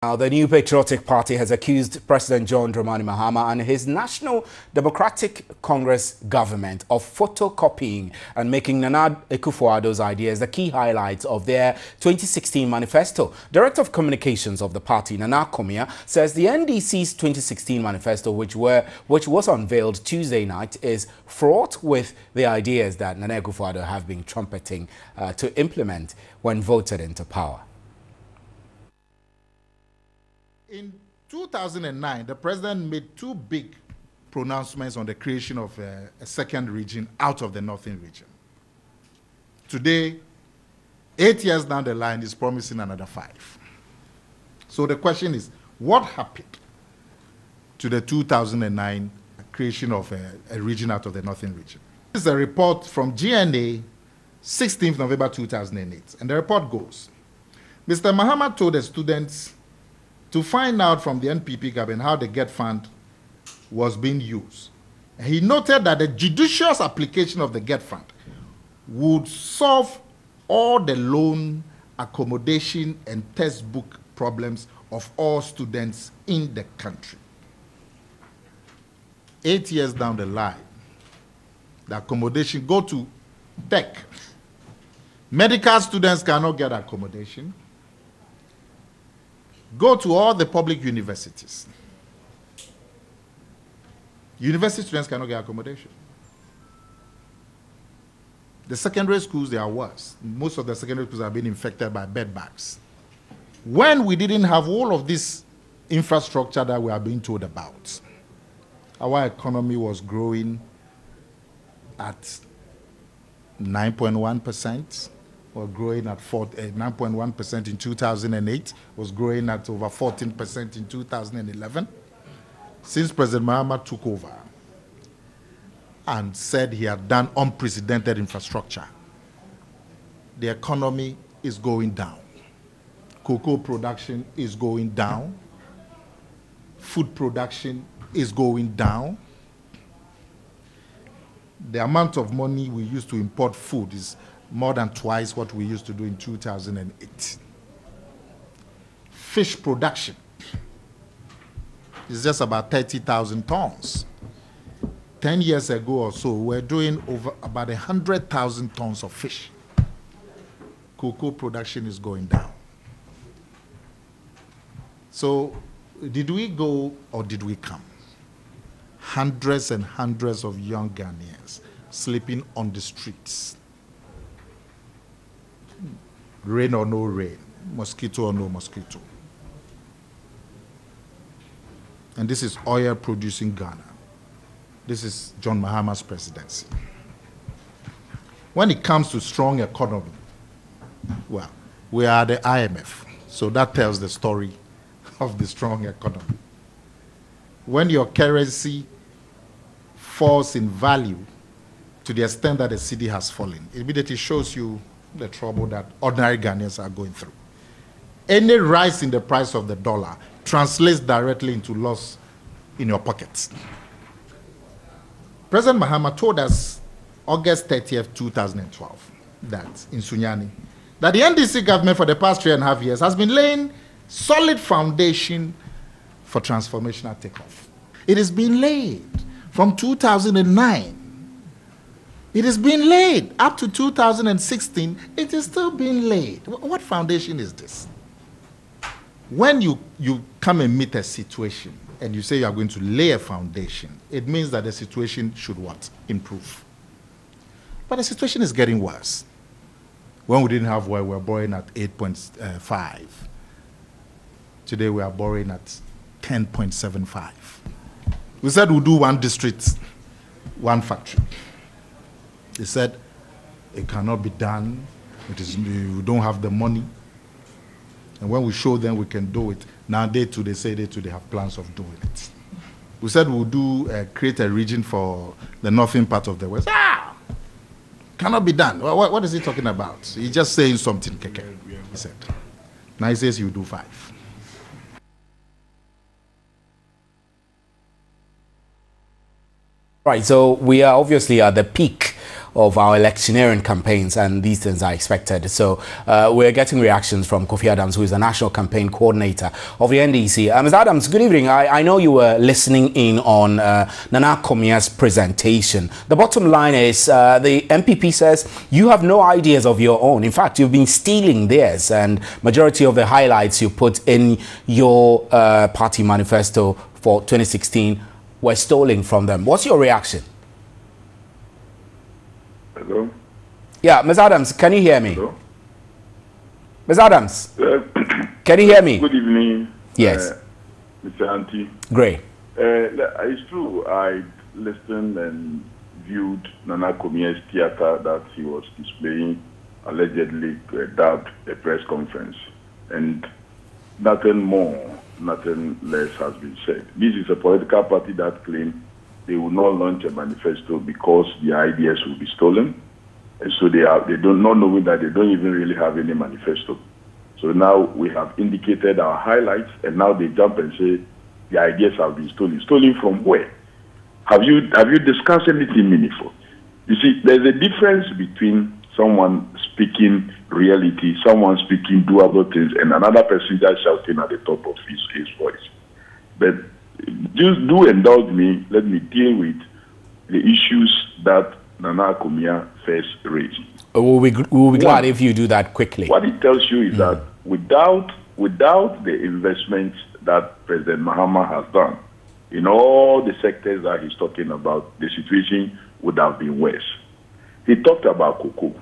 Now, the New Patriotic Party has accused President John Dramani Mahama and his National Democratic Congress government of photocopying and making Nana Akufo-Addo's ideas the key highlights of their 2016 manifesto. Director of Communications of the party, Nana Komia, says the NDC's 2016 manifesto, which was unveiled Tuesday night, is fraught with the ideas that Nana Akufo-Addo have been trumpeting to implement when voted into power. In 2009, the president made two big pronouncements on the creation of a second region out of the northern region. Today, 8 years down the line, he's promising another 5. So the question is, what happened to the 2009 creation of a region out of the northern region? This is a report from GNA, 16th November 2008. And the report goes, Mr. Mahama told the students to find out from the NPP government how the GET fund was being used. He noted that the judicious application of the GET fund would solve all the loan, accommodation, and textbook problems of all students in the country. 8 years down the line, the accommodation go to tech. Medical students cannot get accommodation. Go to all the public universities. University students cannot get accommodation. The secondary schools, they are worse. Most of the secondary schools have been infected by bed bugs. When we didn't have all of this infrastructure that we are being told about, our economy was growing at 9.1%. Was growing at 9.1% in 2008, was growing at over 14% in 2011. Since President Mahama took over and said he had done unprecedented infrastructure, the economy is going down. Cocoa production is going down. Food production is going down. The amount of money we used to import food is more than twice what we used to do in 2008. Fish production is just about 30,000 tons. 10 years ago or so, we were doing over about 100,000 tons of fish. Cocoa production is going down. So, did we go or did we come? Hundreds and hundreds of young Ghanaians sleeping on the streets. Rain or no rain, mosquito or no mosquito. And this is oil producing Ghana. This is John Mahama's presidency. When it comes to strong economy, well, we are the IMF. So that tells the story of the strong economy. When your currency falls in value to the extent that the cedi has fallen, it immediately shows you the trouble that ordinary Ghanaians are going through. Any rise in the price of the dollar translates directly into loss in your pockets. President Mahama told us August 30th, 2012, that in Sunyani, that the NDC government for the past 3.5 years has been laying solid foundation for transformational takeoff. It has been laid from 2009. It is being laid up to 2016. It is still being laid. What foundation is this? When you come and meet a situation and you say you are going to lay a foundation, it means that the situation should what? Improve. But the situation is getting worse. When we didn't have oil, we were borrowing at 8.5. Today we are borrowing at 10.75. We said we'll do one district, one factory. They said it cannot be done. We don't have the money. And when we show them we can do it, now they say they have plans of doing it. We said we'll create a region for the northern part of the West. Cannot be done. What is he talking about? He's just saying something, Keke, he said. Now he says he'll do 5. Right, so we are obviously at the peak of our electioneering campaigns, and these things are expected. So we're getting reactions from Kofi Adams, who is the National Campaign Coordinator of the NDC. Ms. Adams, good evening. I know you were listening in on Nana Komia's presentation. The bottom line is the NPP says you have no ideas of your own. In fact, you've been stealing theirs, and majority of the highlights you put in your party manifesto for 2016 were stolen from them. What's your reaction? Hello? Yeah, Ms. Adams, can you hear me? Hello? Ms. Adams, can you hear me? Good evening. Yes. Mr. Auntie. Great. It's true, I listened and viewed Nana Komia's theater that he was displaying, allegedly dubbed a press conference. And nothing more, nothing less has been said. This is a political party that claims they will not launch a manifesto because the ideas will be stolen. And so they don't not knowing that they don't even really have any manifesto. So now we have indicated our highlights, and now they jump and say the ideas have been stolen. Stolen from where? Have you discussed anything meaningful? You see, there's a difference between someone speaking reality, someone speaking doable things, and another person just shouting at the top of his voice. But just do indulge me, let me deal with the issues that Nana Komia first raised. We'll be glad if you do that quickly. What it tells you is that without the investments that President Mahama has done in all the sectors that he's talking about, the situation would have been worse. He talked about cocoa.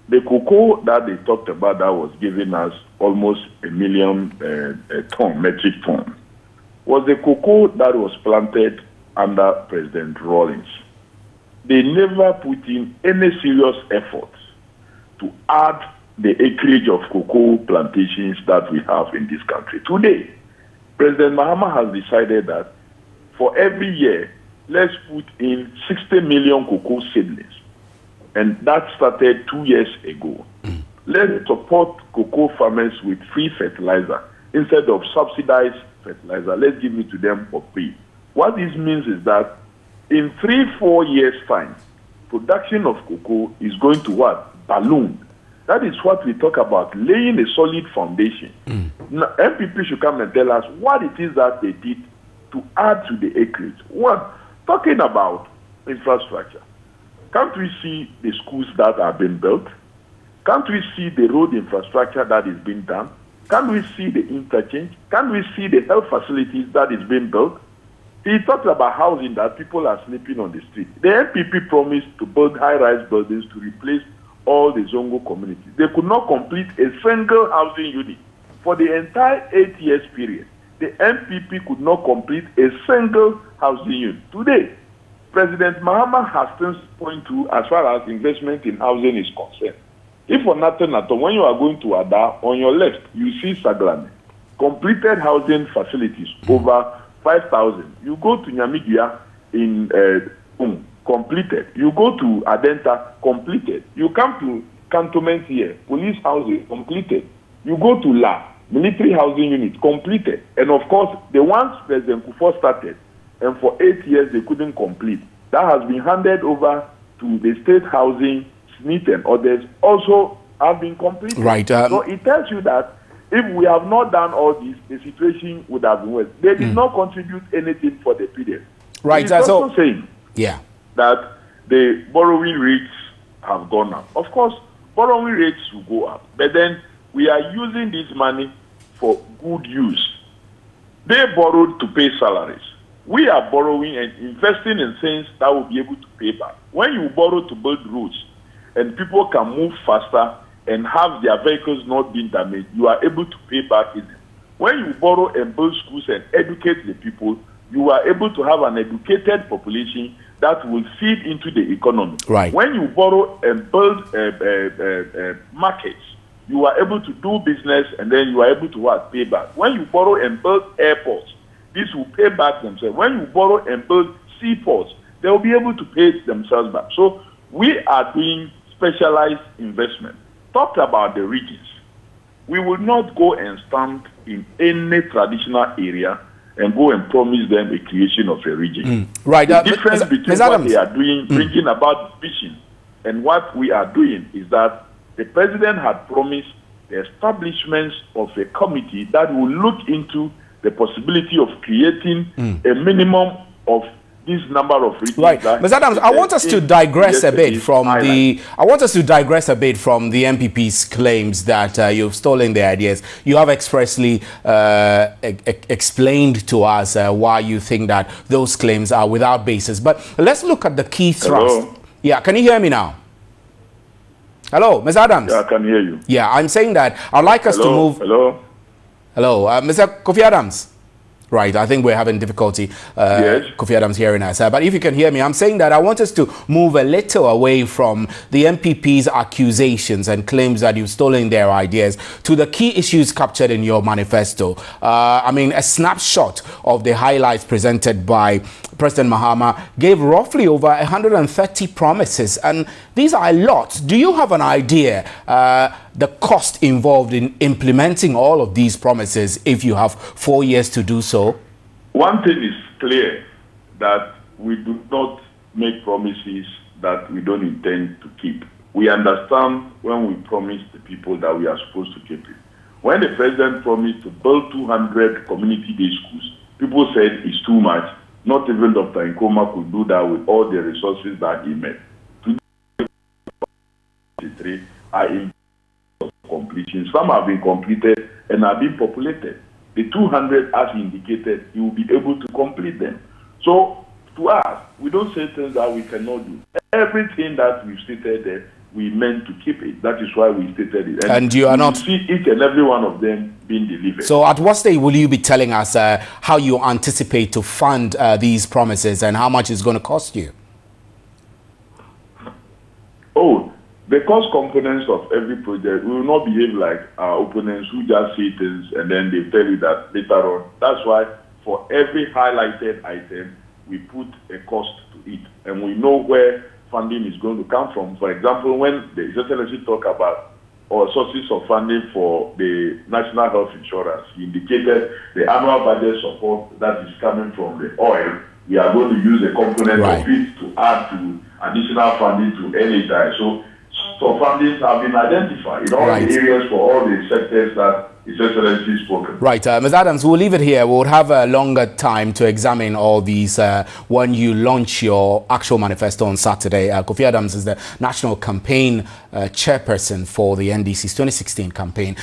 The cocoa that they talked about that was giving us almost 1 million metric ton, was the cocoa that was planted under President Rawlings. They never put in any serious effort to add the acreage of cocoa plantations that we have in this country. Today, President Mahama has decided that for every year, let's put in 60 million cocoa seedlings. And that started 2 years ago. Let's support cocoa farmers with free fertilizer instead of subsidized fertilizer. Let's give it to them for free. What this means is that in 3-4 years' time, production of cocoa is going to what? Balloon. That is what we talk about, laying a solid foundation. Now, NPP should come and tell us what it is that they did to add to the acreage. One, talking about infrastructure. Can't we see the schools that are being built? Can't we see the road infrastructure that is being done? Can't we see the interchange? Can't we see the health facilities that is being built? He talked about housing, that people are sleeping on the street. The NPP promised to build high-rise buildings to replace all the Zongo communities. They could not complete a single housing unit. For the entire 8 years period, the NPP could not complete a single housing unit. Today, President Mahama has things to point to as far as investment in housing is concerned. If for nothing at all, when you are going to Ada, on your left, you see Saglane. Completed housing facilities, over 5,000. You go to Nyamigia in completed. You go to Adenta, completed. You come to cantonment here, police housing, completed. You go to La, military housing unit, completed. And of course, the ones President Kufuor started, and for 8 years they couldn't complete. That has been handed over to the state housing, SNIT and others, also have been completed. Right. So it tells you that if we have not done all this, the situation would have been worse. They did not contribute anything for the period. Right. It is also saying that the borrowing rates have gone up. Of course, borrowing rates will go up, but then we are using this money for good use. They borrowed to pay salaries. We are borrowing and investing in things that will be able to pay back. When you borrow to build roads and people can move faster and have their vehicles not being damaged, you are able to pay back easily. When you borrow and build schools and educate the people, you are able to have an educated population that will feed into the economy. Right. When you borrow and build markets, you are able to do business, and then you are able to what? Pay back. When you borrow and build airports, this will pay back themselves. When you borrow and build seaports, they will be able to pay themselves back. So we are doing specialized investment. Talked about the regions. We will not go and stand in any traditional area and go and promise them a creation of a region. Right. The difference between what they are doing, bringing about vision, and what we are doing is that the president had promised the establishment of a committee that will look into the possibility of creating a minimum of this number of regions. Right, Ms. Adams, I want us to digress a bit from the NPP's claims that you've stolen their ideas. You have expressly explained to us why you think that those claims are without basis. But let's look at the key thrust. Hello? Yeah, can you hear me now? Hello, Ms. Adams. Yeah, I can hear you. Yeah, I'm saying that I'd like us to move. Hello. Hello, Mr. Kofi Adams. Right, I think we're having difficulty, yes. Kofi Adams hearing us. But if you can hear me, I'm saying that I want us to move a little away from the NPP's accusations and claims that you've stolen their ideas to the key issues captured in your manifesto. I mean, a snapshot of the highlights presented by President Mahama gave roughly over 130 promises, and these are a lot. Do you have an idea the cost involved in implementing all of these promises if you have 4 years to do so? One thing is clear, that we do not make promises that we don't intend to keep. We understand when we promise the people that we are supposed to keep it. When the president promised to build 200 community day schools, people said it's too much. Not even Dr. Nkrumah could do that with all the resources that he made. Today, are in completion. Some have been completed and are being populated. The 200, as indicated, he will be able to complete them. So, to us, we don't say things that we cannot do. Everything that we've stated there, we meant to keep it. That is why we stated it. And you are not see each and every one of them being delivered. So at what stage will you be telling us how you anticipate to fund these promises and how much it's going to cost you? Oh, the cost components of every project, we will not behave like our opponents who just say things and then they tell you that later on. That's why for every highlighted item, we put a cost to it. And we know where funding is going to come from. For example, when the Excellency talk about our sources of funding for the National Health Insurance, he indicated the annual budget support that is coming from the oil. We are going to use a component of it to add to additional funding to NHI. So fundings have been identified in all the areas for all the sectors that His Excellency spoken. Right, Ms. Adams, we'll leave it here. We'll have a longer time to examine all these when you launch your actual manifesto on Saturday. Kofi Adams is the National Campaign Chairperson for the NDC's 2016 campaign.